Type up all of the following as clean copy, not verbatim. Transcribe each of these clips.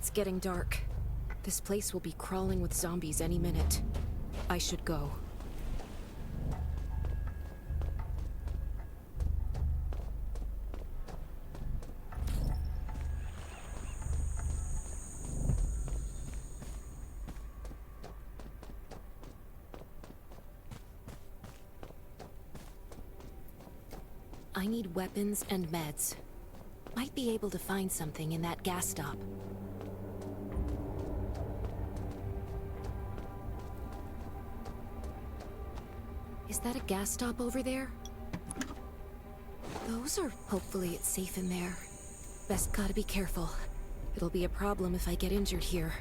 It's getting dark. This place will be crawling with zombies any minute. I should go. I need weapons and meds. Might be able to find something in that gas stop. Is that a gas stop over there? Those are... Hopefully it's safe in there. Best gotta be careful. It'll be a problem if I get injured here.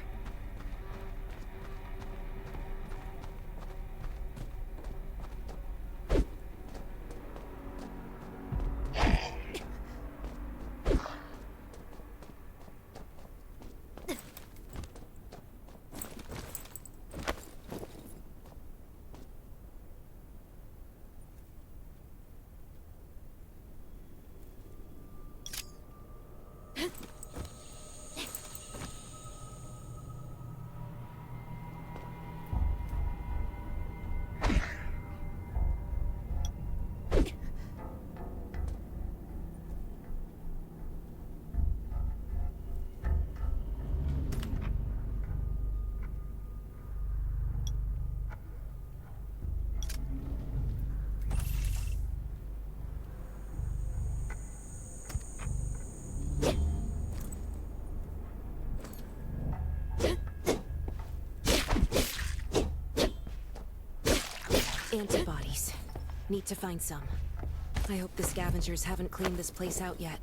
Antibodies. Need to find some. I hope the scavengers haven't cleaned this place out yet.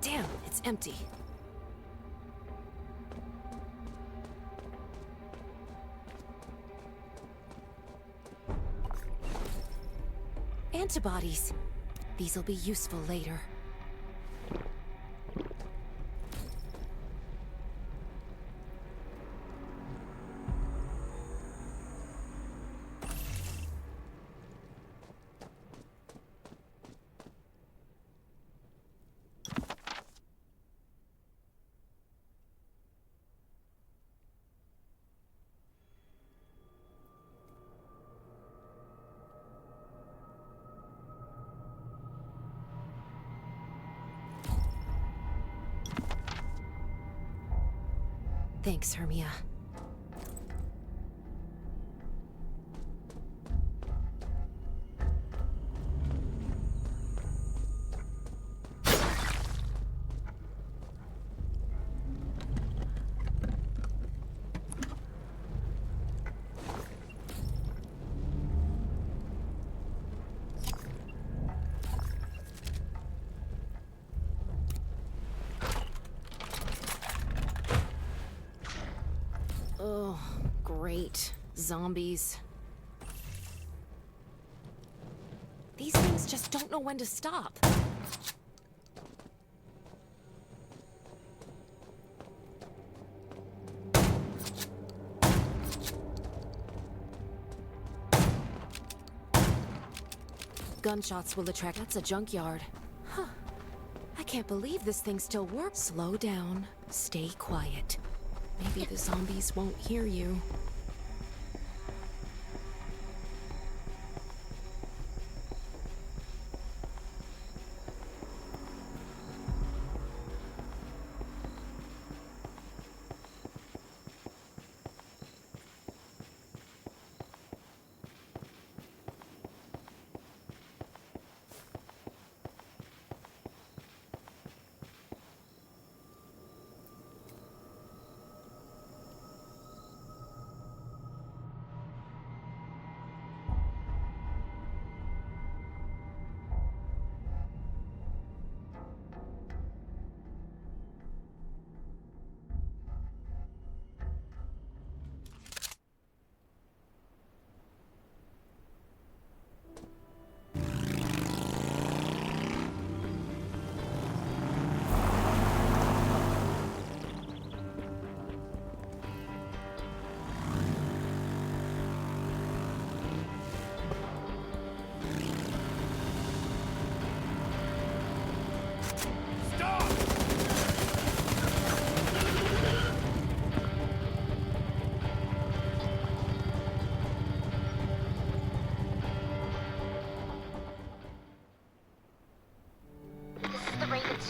Damn, it's empty. Antibodies. These'll be useful later. Thanks, Hermia. Oh, great. Zombies. These things just don't know when to stop. Gunshots will attract... That's a junkyard. Huh. I can't believe this thing still works. Slow down. Stay quiet. Maybe the zombies won't hear you.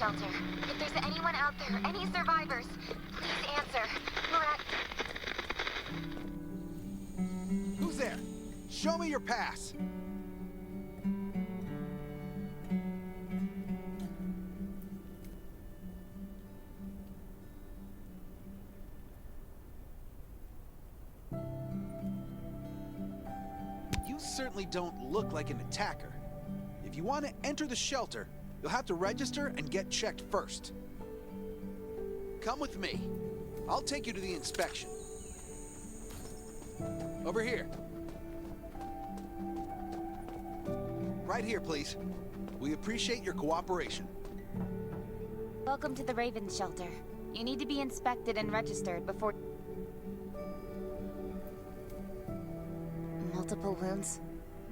shelter. If there's anyone out there, any survivors, please answer. We're at... Who's there? Show me your pass. You certainly don't look like an attacker. If you want to enter the shelter, you'll have to register and get checked first. Come with me. I'll take you to the inspection. Over here. Right here, please. We appreciate your cooperation. Welcome to the Raven shelter. You need to be inspected and registered before... Multiple wounds?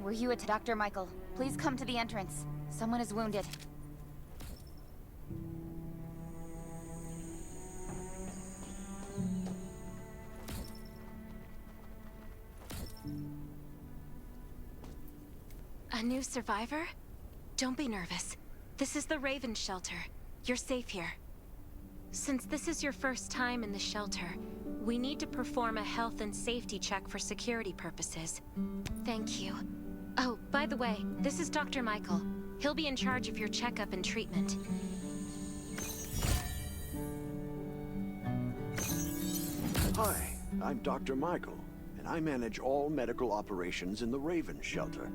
Were you at Dr. Michael? Please come to the entrance. Someone is wounded. A new survivor? Don't be nervous. This is the Raven shelter. You're safe here. Since this is your first time in the shelter, we need to perform a health and safety check for security purposes. Thank you. Oh, by the way, this is Dr. Michael. He'll be in charge of your checkup and treatment. Hi, I'm Dr. Michael, and I manage all medical operations in the Raven shelter.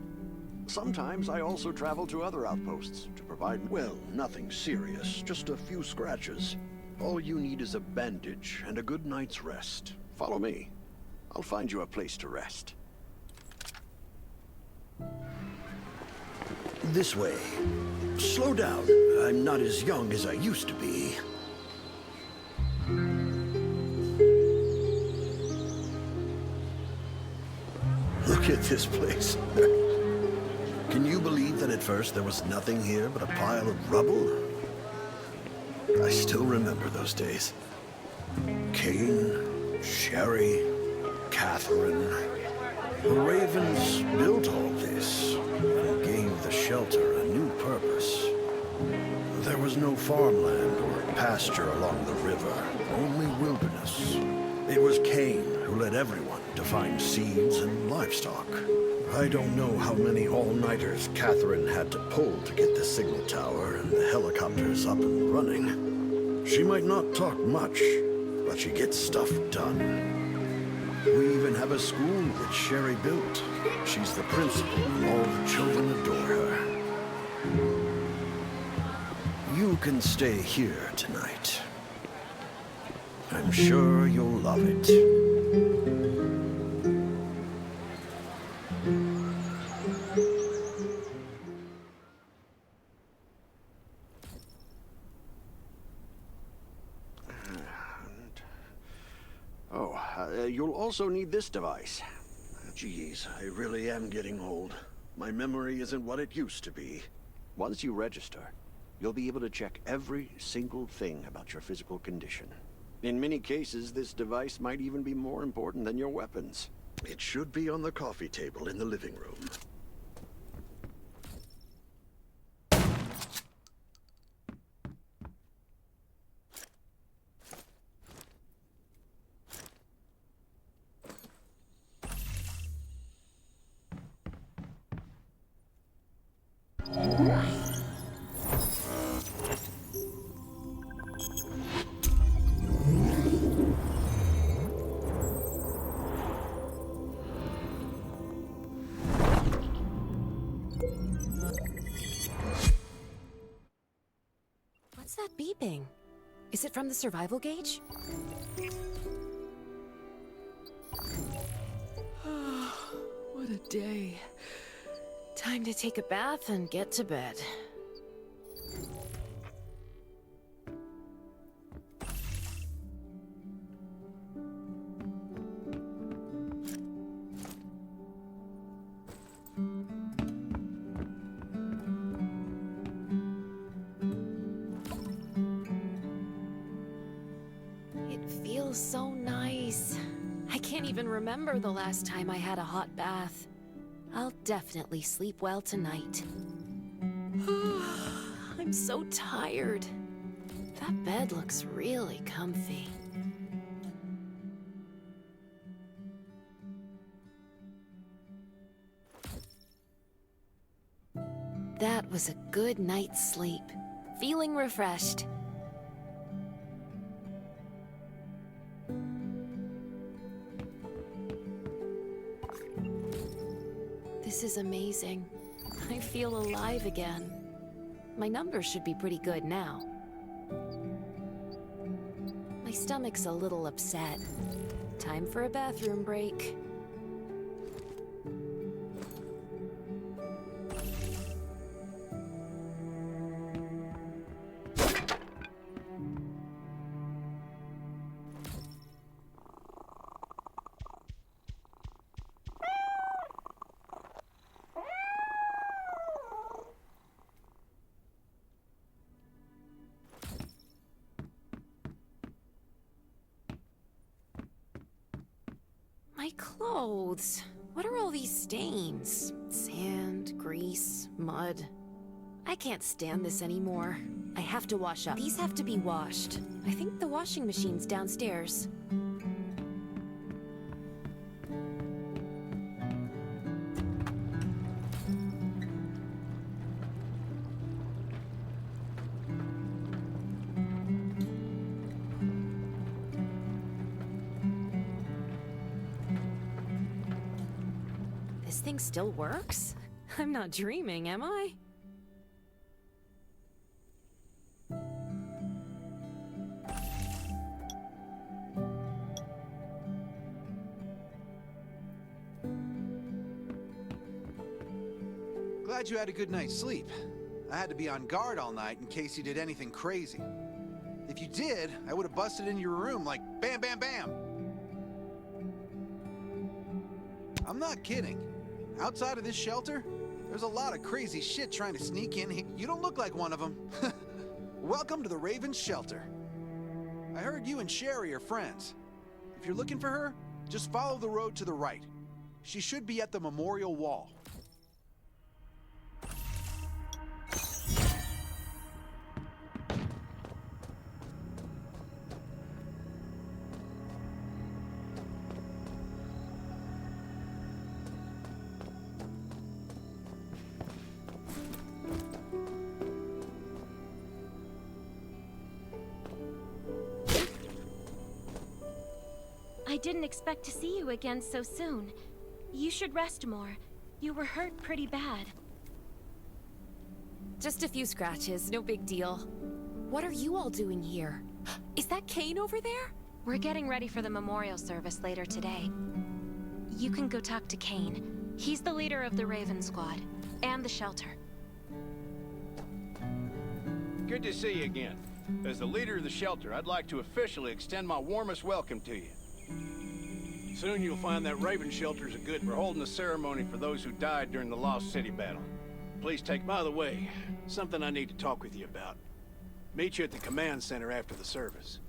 Sometimes I also travel to other outposts to provide, well, nothing serious, just a few scratches. All you need is a bandage and a good night's rest. Follow me. I'll find you a place to rest. This way. Slow down. I'm not as young as I used to be. Look at this place. Can you believe that at first there was nothing here but a pile of rubble? I still remember those days. Kane, Sherry, Catherine. The Ravens built all this and gave the shelter a new purpose. There was no farmland or pasture along the river, only wilderness. It was Kane who led everyone to find seeds and livestock. I don't know how many all-nighters Catherine had to pull to get the signal tower and the helicopters up and running. She might not talk much, but she gets stuff done. We even have a school that Sherry built. She's the principal, and all the children adore her. You can stay here tonight. I'm sure you'll love it. You'll also need this device. Geez, I really am getting old. My memory isn't what it used to be. Once you register, you'll be able to check every single thing about your physical condition. In many cases, this device might even be more important than your weapons. It should be on the coffee table in the living room. What's that beeping? Is it from the survival gauge? What a day. Time to take a bath and get to bed. So nice. I can't even remember the last time I had a hot bath. I'll definitely sleep well tonight. I'm so tired. That bed looks really comfy. That was a good night's sleep. Feeling refreshed. This is amazing. I feel alive again. My numbers should be pretty good now. My stomach's a little upset. Time for a bathroom break. My clothes. What are all these stains? Sand, grease, mud. I can't stand this anymore. I have to wash up. These have to be washed. I think the washing machine's downstairs. This thing still works? I'm not dreaming, am I? Glad you had a good night's sleep. I had to be on guard all night in case you did anything crazy. If you did, I would have busted into your room like bam, bam, bam. I'm not kidding. Outside of this shelter, there's a lot of crazy shit trying to sneak in here. You don't look like one of them. Welcome to the Raven's shelter. I heard you and Sherry are friends. If you're looking for her, just follow the road to the right. She should be at the memorial wall. I didn't expect to see you again so soon. You should rest more. You were hurt pretty bad. Just a few scratches, no big deal. What are you all doing here? Is that Kane over there? We're getting ready for the memorial service later today. You can go talk to Kane. He's the leader of the Raven Squad, and the shelter. Good to see you again. As the leader of the shelter, I'd like to officially extend my warmest welcome to you. Soon you'll find that Raven shelter's a good. We're holding a ceremony for those who died during the Lost City battle. Please take, by the way, something I need to talk with you about. Meet you at the command center after the service.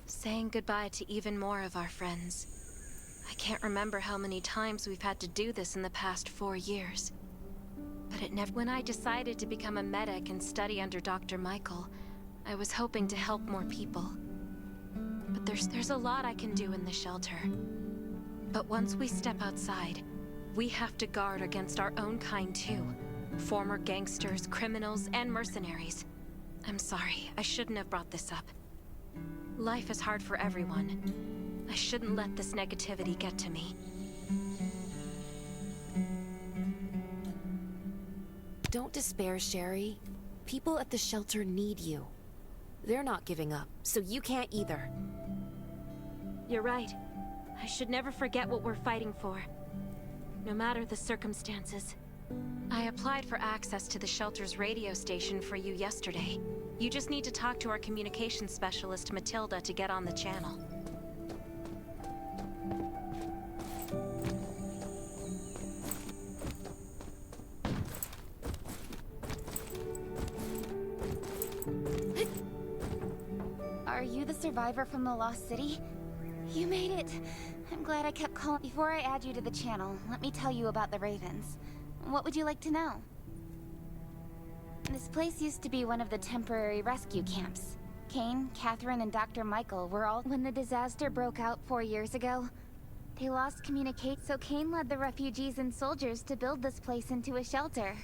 Saying goodbye to even more of our friends. I can't remember how many times we've had to do this in the past 4 years. But it never... When I decided to become a medic and study under Dr. Michael, I was hoping to help more people. But there's a lot I can do in the shelter. But once we step outside, we have to guard against our own kind too. Former gangsters, criminals, and mercenaries. I'm sorry, I shouldn't have brought this up. Life is hard for everyone. I shouldn't let this negativity get to me. Don't despair, Sherry. People at the shelter need you. They're not giving up, so you can't either. You're right. I should never forget what we're fighting for, no matter the circumstances. I applied for access to the shelter's radio station for you yesterday. You just need to talk to our communications specialist, Matilda, to get on the channel. Are you the survivor from the Lost City? You made it. I'm glad I kept calling. Before I add you to the channel, let me tell you about the Ravens. What would you like to know? This place used to be one of the temporary rescue camps. Kane, Catherine, and Dr. Michael were all... When the disaster broke out 4 years ago, they lost communication, so Kane led the refugees and soldiers to build this place into a shelter.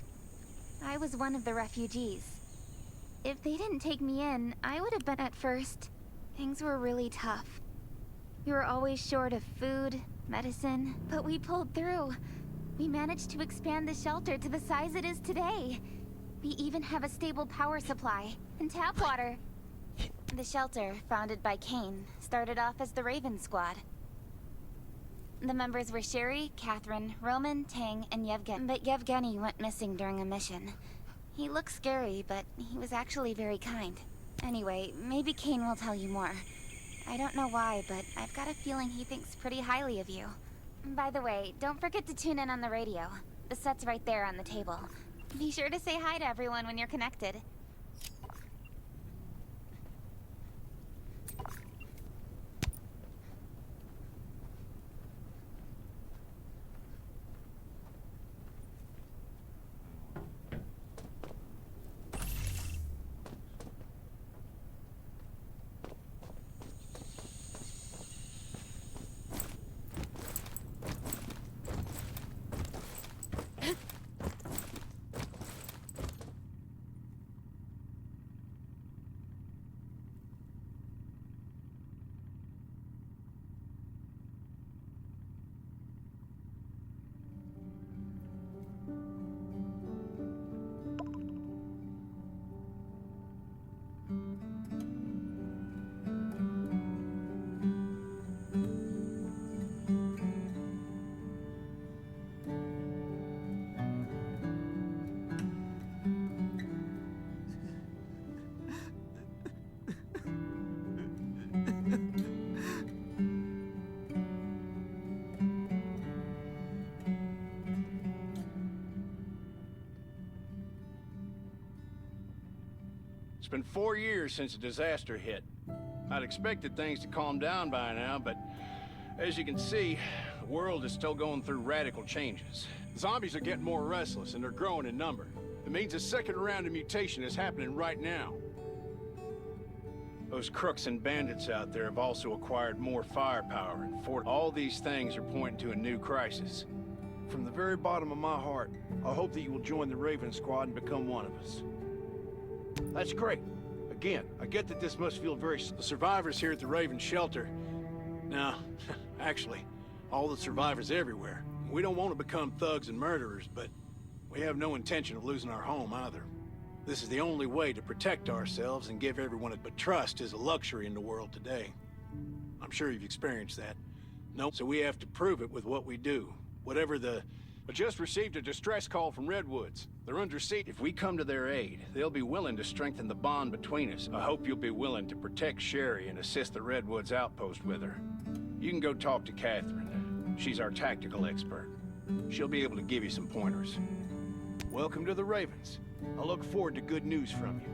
I was one of the refugees. If they didn't take me in, I would have been at first. Things were really tough. We were always short of food, medicine, but we pulled through. We managed to expand the shelter to the size it is today. We even have a stable power supply and tap water. The shelter, founded by Kane, started off as the Raven Squad. The members were Sherry, Catherine, Roman, Tang, and Yevgeny. But Yevgeny went missing during a mission. He looked scary, but he was actually very kind. Anyway, maybe Kane will tell you more. I don't know why, but I've got a feeling he thinks pretty highly of you. By the way, don't forget to tune in on the radio. The set's right there on the table. Be sure to say hi to everyone when you're connected. It's been 4 years since the disaster hit. I'd expected things to calm down by now, but as you can see, the world is still going through radical changes. Zombies are getting more restless, and they're growing in number. It means a second round of mutation is happening right now. Those crooks and bandits out there have also acquired more firepower, and all these things are pointing to a new crisis. From the very bottom of my heart, I hope that you will join the Raven Squad and become one of us. That's great. Again, I get that this must feel very... The survivors here at the Raven Shelter... No, actually, all the survivors everywhere. We don't want to become thugs and murderers, but we have no intention of losing our home either. This is the only way to protect ourselves and give everyone but trust is a luxury in the world today. I'm sure you've experienced that. Nope. So we have to prove it with what we do. Whatever the... I just received a distress call from Redwoods. They're under siege. If we come to their aid, they'll be willing to strengthen the bond between us. I hope you'll be willing to protect Sherry and assist the Redwoods outpost with her. You can go talk to Catherine. She's our tactical expert. She'll be able to give you some pointers. Welcome to the Ravens. I look forward to good news from you.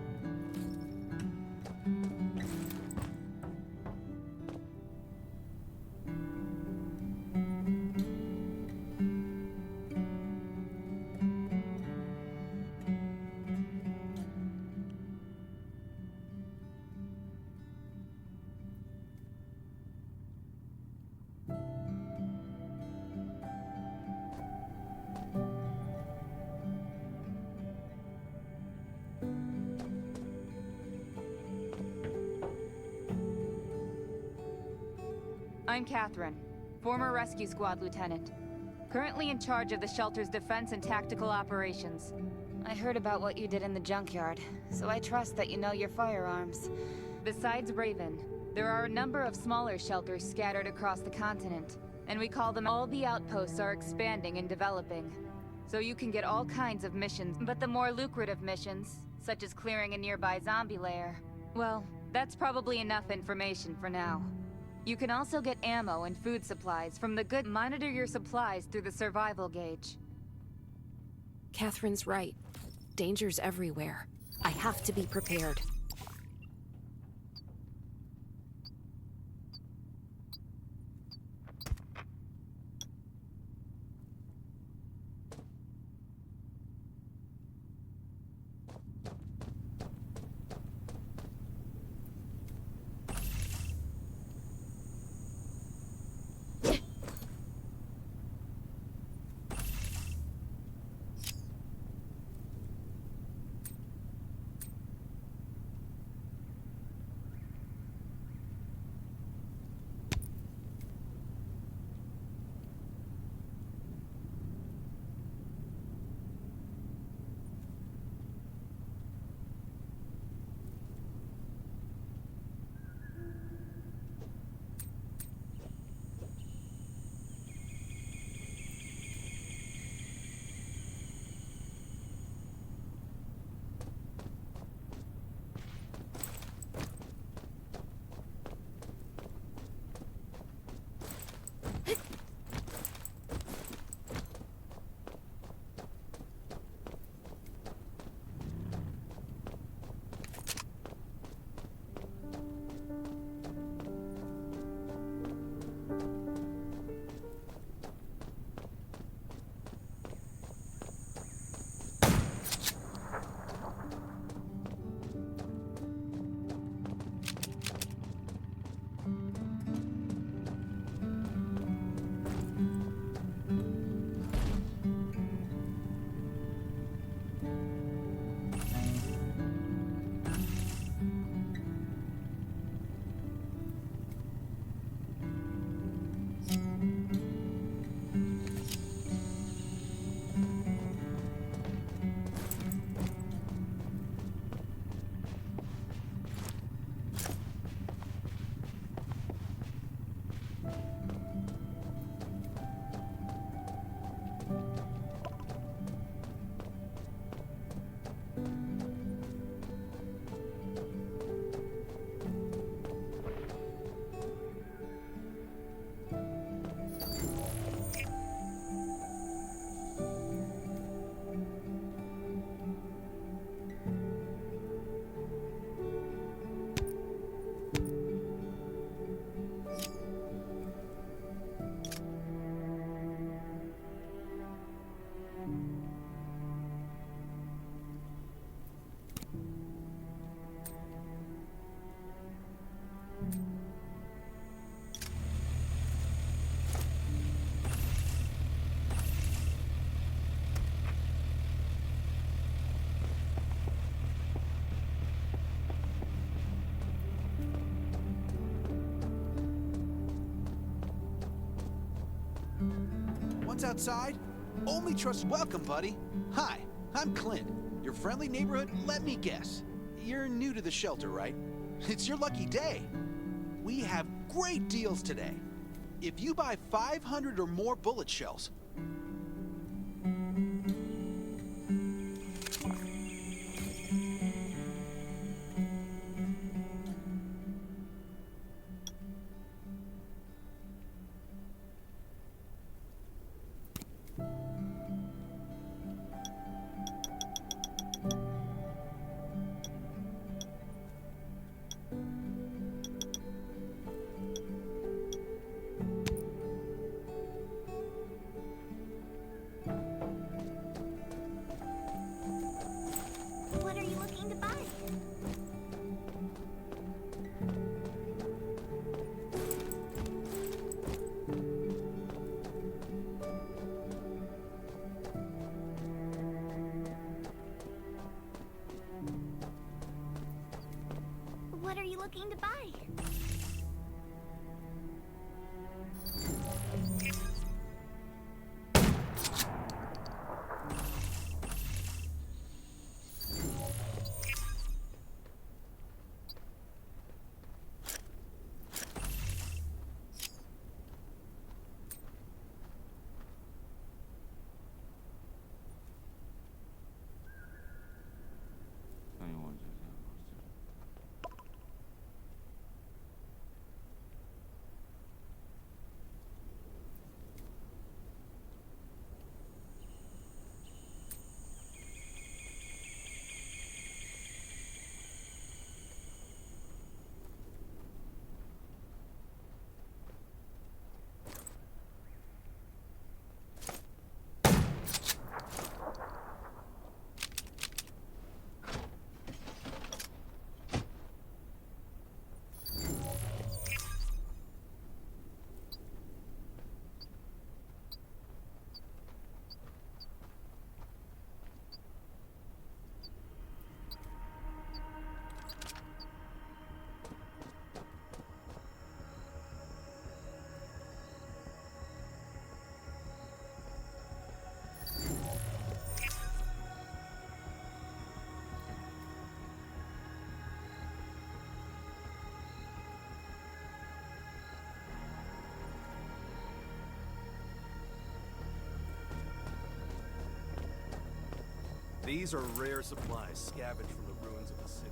I'm Catherine, former rescue squad lieutenant. currently in charge of the shelter's defense and tactical operations. I heard about what you did in the junkyard, so I trust that you know your firearms. Besides Raven, there are a number of smaller shelters scattered across the continent, and we call them all the outposts are expanding and developing. So you can get all kinds of missions, but the more lucrative missions, such as clearing a nearby zombie lair, well, that's probably enough information for now. You can also get ammo and food supplies from the good. Monitor your supplies through the survival gauge. Catherine's right. Danger's everywhere. I have to be prepared. Once outside, only trust. Welcome, buddy. Hi, I'm Clint, your friendly neighborhood. Let me guess, you're new to the shelter, right? It's your lucky day. We have great deals today. If you buy 500 or more bullet shells, What are you looking to buy? What are you looking to buy? These are rare supplies scavenged from the ruins of the city.